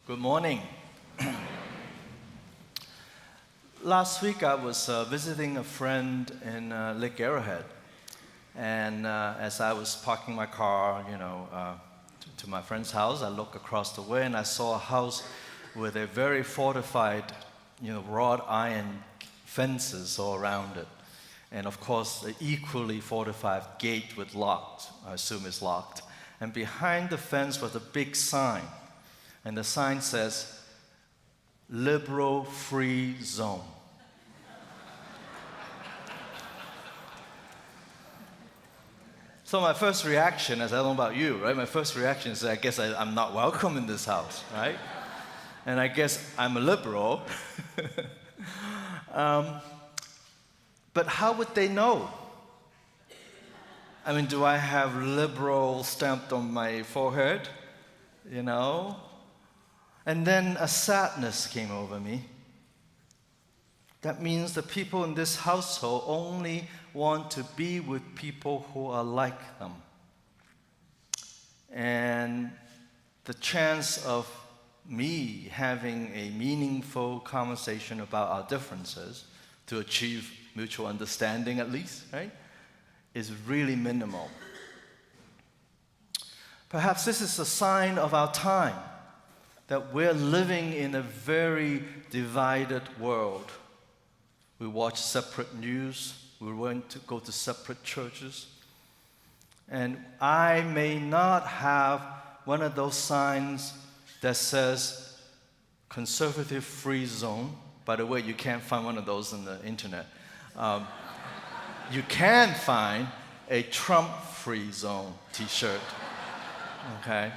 Good morning. Last week I was visiting a friend in Lake Arrowhead, and as I was parking my car, to my friend's house, I looked across the way and I saw a house with a very fortified, wrought iron fences all around it, and of course, an equally fortified gate with locked. I assume it's locked. And behind the fence was a big sign. And the sign says, liberal free zone. So my first reaction, as I don't know about you, right? My first reaction is, I guess I'm not welcome in this house, right? And I guess I'm a liberal. But how would they know? I mean, do I have liberal stamped on my forehead? And then a sadness came over me. That means the people in this household only want to be with people who are like them. And the chance of me having a meaningful conversation about our differences to achieve mutual understanding at least, right, is really minimal. Perhaps this is a sign of our time, that we're living in a very divided world. We watch separate news, we want to go to separate churches, and I may not have one of those signs that says conservative free zone. By the way, you can't find one of those on the internet. You can find a Trump free zone t-shirt, okay?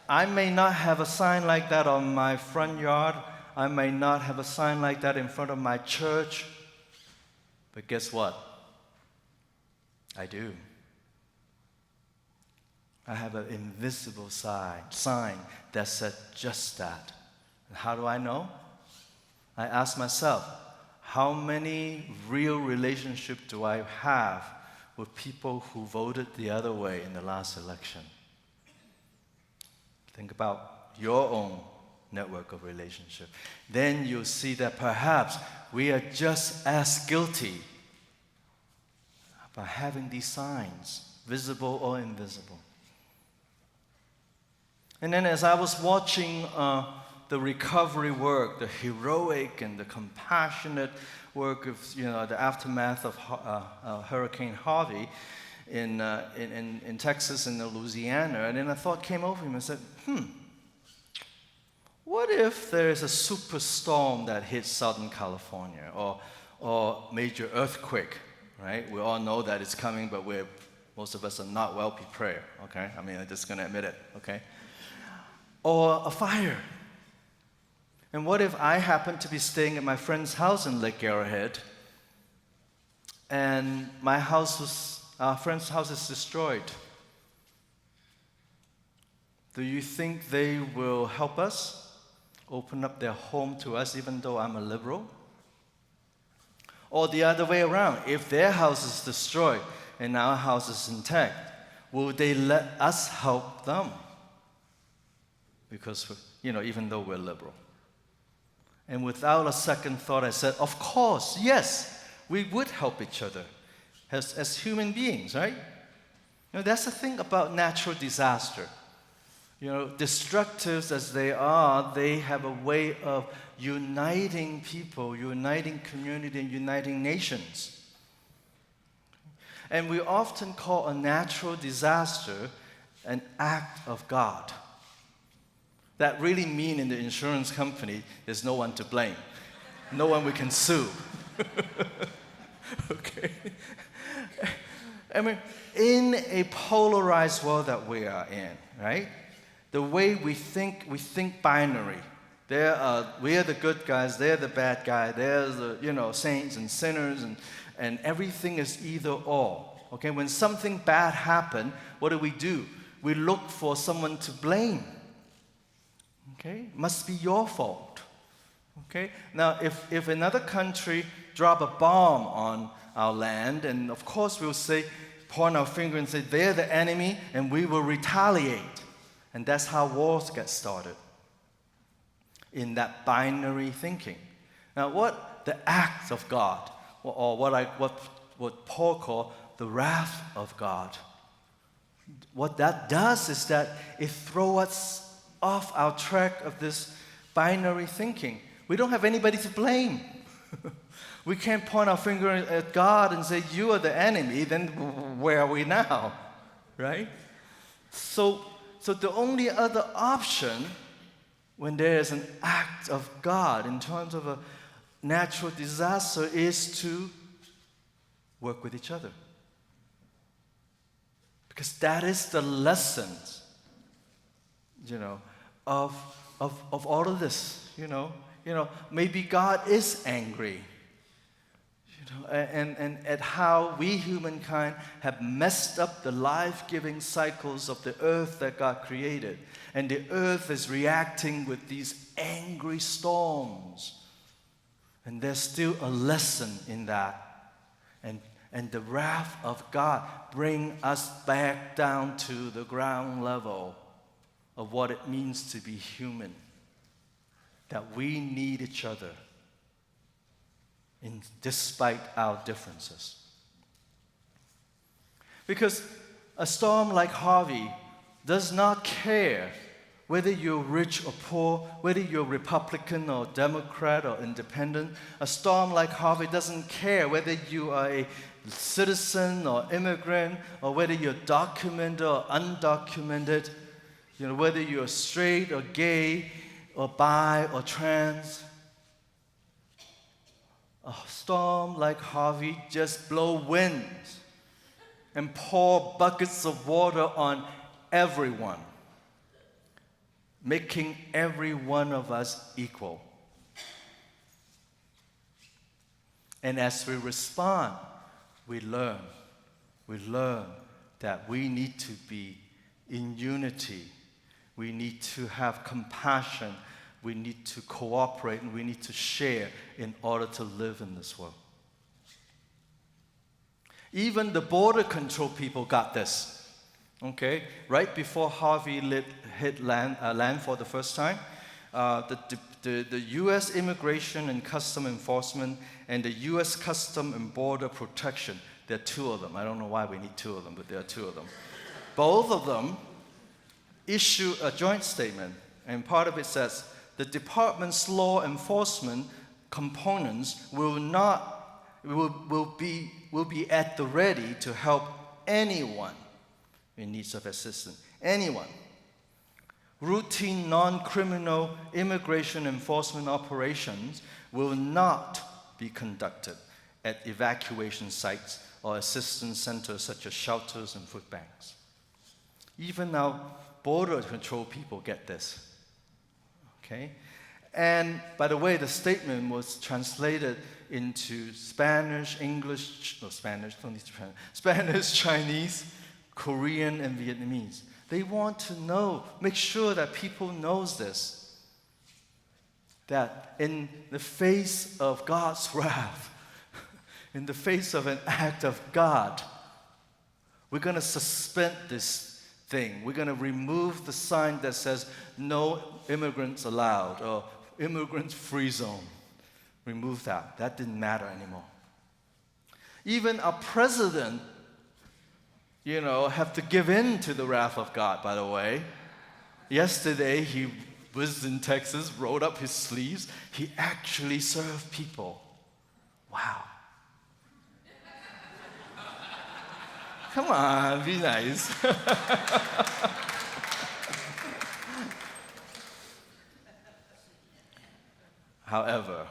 I may not have a sign like that on my front yard. I may not have a sign like that in front of my church. But guess what? I do. I have an invisible sign that said just that. And how do I know? I ask myself, how many real relationships do I have with people who voted the other way in the last election? Think about your own network of relationship. Then you'll see that perhaps we are just as guilty by having these signs, visible or invisible. And then as I was watching the recovery work, the heroic and the compassionate work of the aftermath of Hurricane Harvey in Texas and Louisiana, and then a thought came over him and said, what if there is a superstorm that hits Southern California, or major earthquake, right? We all know that it's coming, but most of us are not well prepared, okay? I mean, I'm just going to admit it, okay? Or a fire. And what if I happen to be staying at my friend's house in Lake Arrowhead, and our friend's house is destroyed? Do you think they will help us? Open up their home to us even though I'm a liberal? Or the other way around, if their house is destroyed and our house is intact, will they let us help them? Because, even though we're liberal. And without a second thought, I said, of course, yes, we would help each other as human beings, right? That's the thing about natural disaster. Destructive as they are, they have a way of uniting people, uniting community, and uniting nations. And we often call a natural disaster an act of God. That really means in the insurance company, there's no one to blame. No one we can sue. Okay? I mean, in a polarized world that we are in, right? The way we think binary. We are the good guys, they're the bad guy, there's the saints and sinners, and everything is either or. Okay, when something bad happens, what do? We look for someone to blame. Okay, must be your fault. Okay, now if another country drop a bomb on our land, and of course we'll point our finger and say they're the enemy, and we will retaliate. And that's how wars get started. in that binary thinking. Now, what the act of God, or what Paul called the wrath of God, what that does is that it throws us off our track of this binary thinking. We don't have anybody to blame. We can't point our finger at God and say, you are the enemy, then where are we now, right? So the only other option when there is an act of God in terms of a natural disaster is to work with each other. Because that is the lesson, of all of this, Maybe God is angry, and at how we humankind have messed up the life-giving cycles of the earth that God created. And the earth is reacting with these angry storms. And there's still a lesson in that. And the wrath of God bring us back down to the ground level of what it means to be human. That we need each other despite our differences. Because a storm like Harvey does not care whether you're rich or poor, whether you're Republican or Democrat or independent. A storm like Harvey doesn't care whether you are a citizen or immigrant, or whether you're documented or undocumented, whether you're straight or gay or bi or trans. A storm like Harvey just blow winds and pour buckets of water on everyone, making every one of us equal. And as we respond, we learn that we need to be in unity. We need to have compassion. We need to cooperate, and we need to share in order to live in this world. Even the border control people got this. Okay? Right before Harvey hit land for the first time, the U.S. Immigration and Custom Enforcement and the U.S. Custom and Border Protection, there are two of them. I don't know why we need two of them, but there are two of them. Both of them issue a joint statement, and part of it says, the department's law enforcement components will be at the ready to help anyone in need of assistance. Anyone. Routine non-criminal immigration enforcement operations will not be conducted at evacuation sites or assistance centers such as shelters and food banks. Even our border control people get this. Okay? And by the way, the statement was translated into Spanish, English, Spanish, Chinese, Korean, and Vietnamese. They want to know, make sure that people knows this, that in the face of God's wrath, in the face of an act of God, we're going to suspend this thing. We're going to remove the sign that says no immigrants allowed or immigrants free zone. Remove that. That didn't matter anymore. Even our president, have to give in to the wrath of God, by the way. Yesterday, he was in Texas, rolled up his sleeves. He actually served people. Wow. Come on, be nice. However,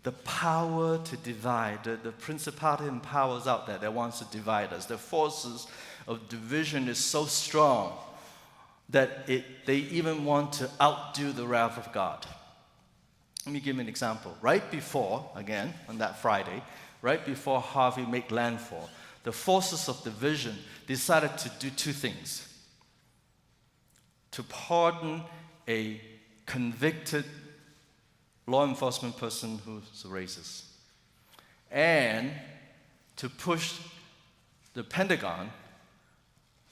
the power to divide, the principality and powers out there that wants to divide us, the forces of division is so strong that they even want to outdo the wrath of God. Let me give you an example. Right before, again, on that Friday, right before Harvey made landfall, the forces of division decided to do two things. To pardon a convicted law enforcement person who's a racist, and to push the Pentagon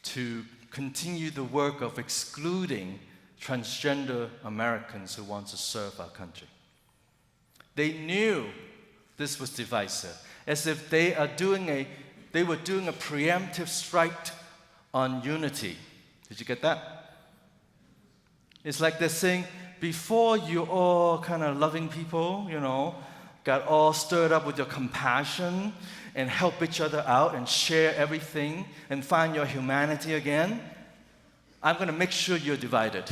to continue the work of excluding transgender Americans who want to serve our country. They knew this was divisive, as if they were doing a preemptive strike on unity. Did you get that? It's like they're saying, before you all kind of loving people, got all stirred up with your compassion and help each other out and share everything and find your humanity again, I'm going to make sure you're divided.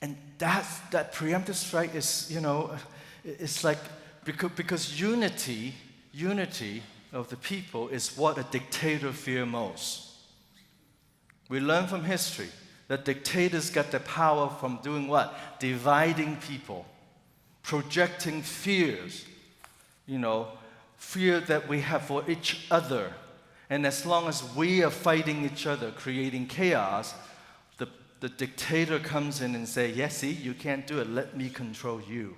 And that preemptive strike is, it's like, because unity of the people is what a dictator fears most. We learn from history that dictators get their power from doing what? Dividing people, projecting fears, fear that we have for each other. And as long as we are fighting each other, creating chaos, the dictator comes in and says, yes, see, you can't do it. Let me control you.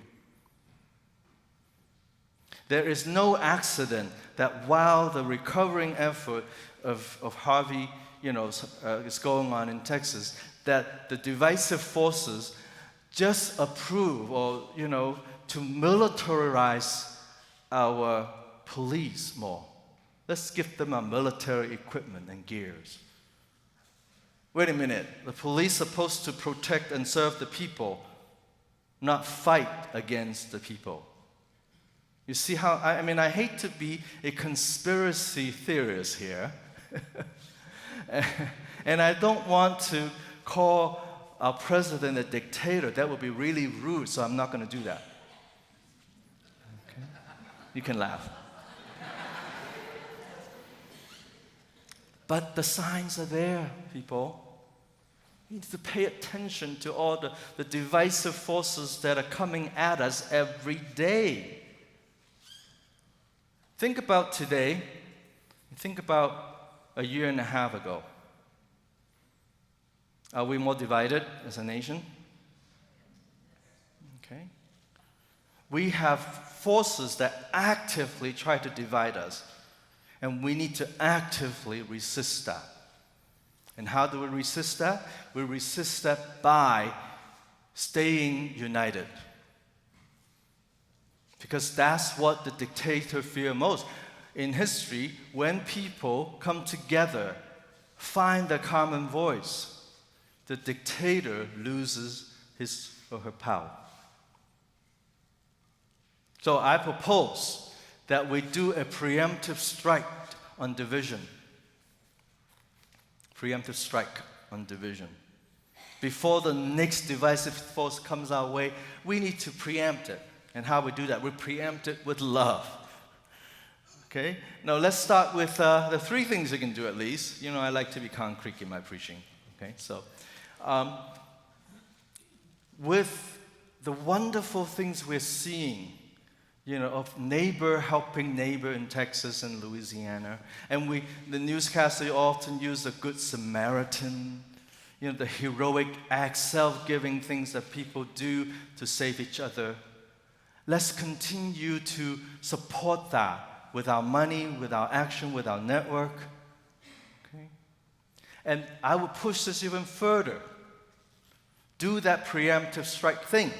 There is no accident that while the recovering effort of Harvey is going on in Texas, that the divisive forces just approve or, to militarize our police more. Let's give them our military equipment and gears. Wait a minute, the police are supposed to protect and serve the people, not fight against the people. You see how, I hate to be a conspiracy theorist here. And I don't want to call our president a dictator. That would be really rude, so I'm not going to do that. Okay? You can laugh. But the signs are there, people. We need to pay attention to all the divisive forces that are coming at us every day. Think about today. Think about a year and a half ago. Are we more divided as a nation? Okay. We have forces that actively try to divide us, and we need to actively resist that. And how do we resist that? We resist that by staying united. Because that's what the dictator fears most. In history, when people come together, find their common voice, the dictator loses his or her power. So I propose that we do a preemptive strike on division. Preemptive strike on division. Before the next divisive force comes our way, we need to preempt it. And how we do that? We preempt it with love. Okay? Now let's start with the three things you can do at least. I like to be concrete in my preaching. Okay? So, with the wonderful things we're seeing, of neighbor helping neighbor in Texas and Louisiana. And the newscaster often use the Good Samaritan, the heroic acts, self-giving things that people do to save each other. Let's continue to support that with our money, with our action, with our network. Okay? And I would push this even further. Do that preemptive strike thing.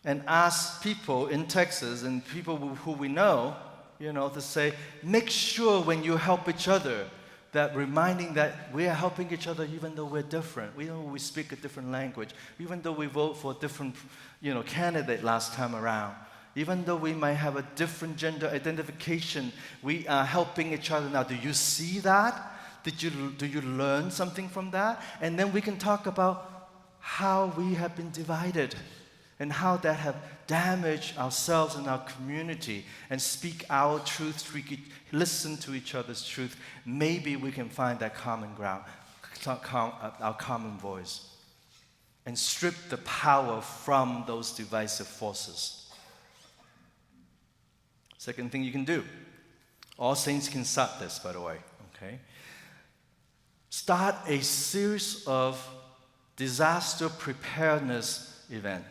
And ask people in Texas and people who we know, to say, make sure when you help each other, that reminding that we are helping each other even though we're different, even though we speak a different language, even though we vote for a different, candidate last time around, even though we might have a different gender identification, we are helping each other now. Do you see that? Do you learn something from that? And then we can talk about how we have been divided. And how that have damaged ourselves and our community, and speak our truth, listen to each other's truth. Maybe we can find that common ground, our common voice, and strip the power from those divisive forces. Second thing you can do. All saints can start this, by the way. Okay? Start a series of disaster preparedness event.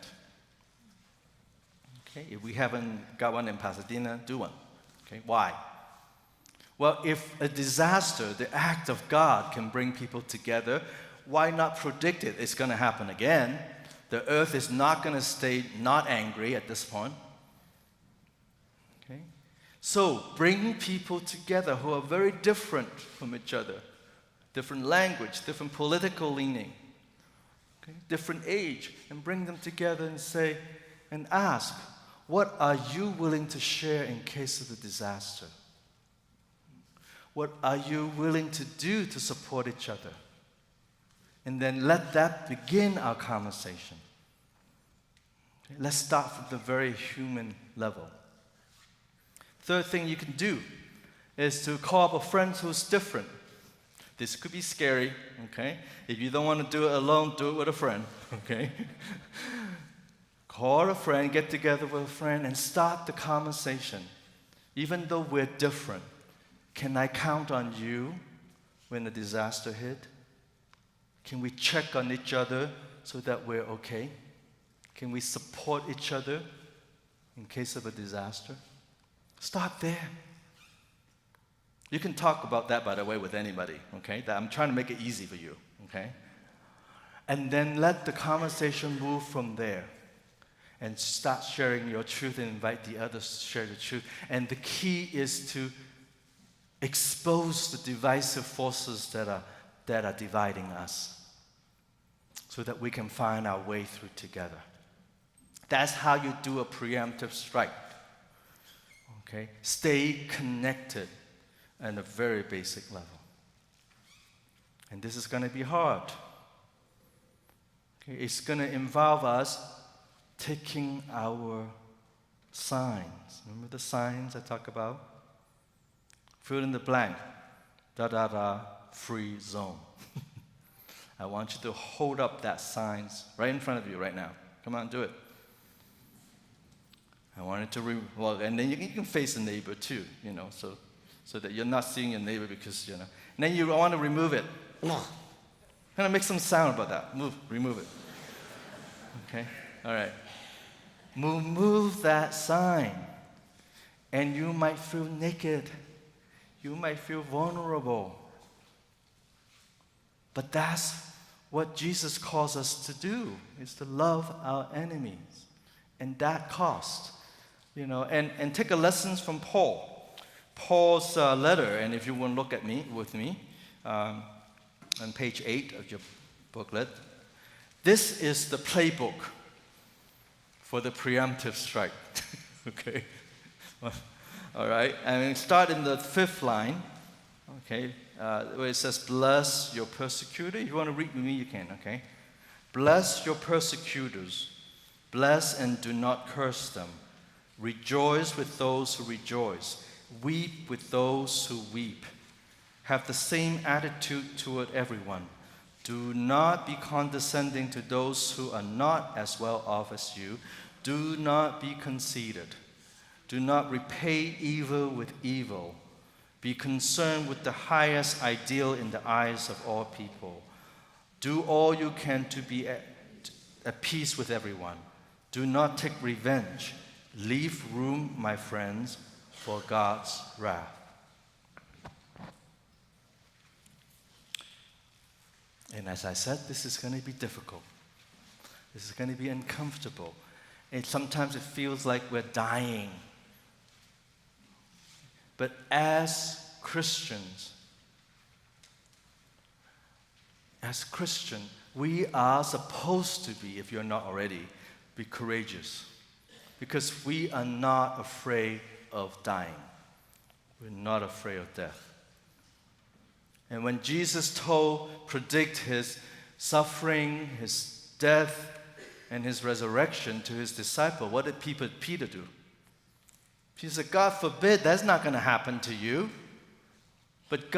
Okay, if we haven't got one in Pasadena, do one. Okay, why? Well, if a disaster, the act of God, can bring people together, why not predict it? It's going to happen again. The earth is not going to stay not angry at this point. Okay? So, bring people together who are very different from each other. Different language, different political leaning, okay? Different age, and bring them together and say, and ask, what are you willing to share in case of the disaster? What are you willing to do to support each other? And then let that begin our conversation. Okay, let's start from the very human level. Third thing you can do is to call up a friend who's different. This could be scary, okay? If you don't want to do it alone, do it with a friend, okay? Call a friend, get together with a friend, and start the conversation. Even though we're different, can I count on you when the disaster hit? Can we check on each other so that we're okay? Can we support each other in case of a disaster? Start there. You can talk about that, by the way, with anybody, okay? I'm trying to make it easy for you, okay? And then let the conversation move from there and start sharing your truth and invite the others to share the truth. And the key is to expose the divisive forces that are dividing us so that we can find our way through together. That's how you do a preemptive strike. Okay? Stay connected at a very basic level. And this is going to be hard. Okay? It's going to involve us taking our signs. Remember the signs I talk about? Fill in the blank. Free zone. I want you to hold up that signs right in front of you right now. Come on, do it. I want it to, and then you can face the neighbor too, so that you're not seeing your neighbor because, And then you want to remove it. Kind of make some sound about that. Remove it. Okay, all right. Remove that sign, and you might feel naked. You might feel vulnerable. But that's what Jesus calls us to do, is to love our enemies. And that cost. And take a lessons from Paul. Paul's letter, and if you want to look at with me, on page 8 of your booklet, this is the playbook for the preemptive strike. Okay? All right? And start in the 5th line, okay, where it says, bless your persecutor. If you want to read with me, you can, okay? Bless your persecutors. Bless and do not curse them. Rejoice with those who rejoice. Weep with those who weep. Have the same attitude toward everyone. Do not be condescending to those who are not as well off as you. Do not be conceited. Do not repay evil with evil. Be concerned with the highest ideal in the eyes of all people. Do all you can to be at peace with everyone. Do not take revenge. Leave room, my friends, for God's wrath. And as I said, this is going to be difficult. This is going to be uncomfortable. And sometimes it feels like we're dying. But as Christians, we are supposed to be, if you're not already, be courageous. Because we are not afraid of dying. We're not afraid of death. And when Jesus predict his suffering, his death, and his resurrection to his disciple, what did Peter do? He said, God forbid, that's not going to happen to you. But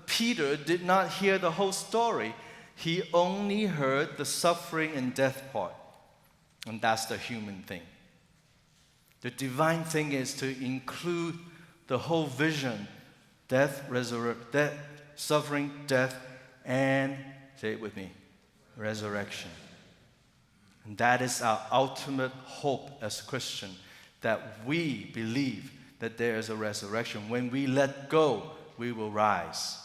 Peter did not hear the whole story. He only heard the suffering and death part. And that's the human thing. The divine thing is to include the whole vision, death, suffering, death, and, say it with me, resurrection. And that is our ultimate hope as Christians, that we believe that there is a resurrection. When we let go, we will rise.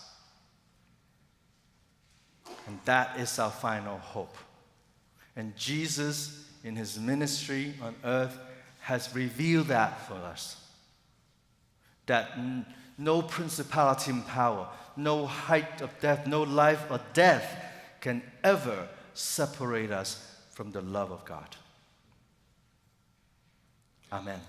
And that is our final hope. And Jesus, in his ministry on earth, has revealed that for us. That no principality and power, no height of death, no life or death can ever separate us from the love of God. Amen.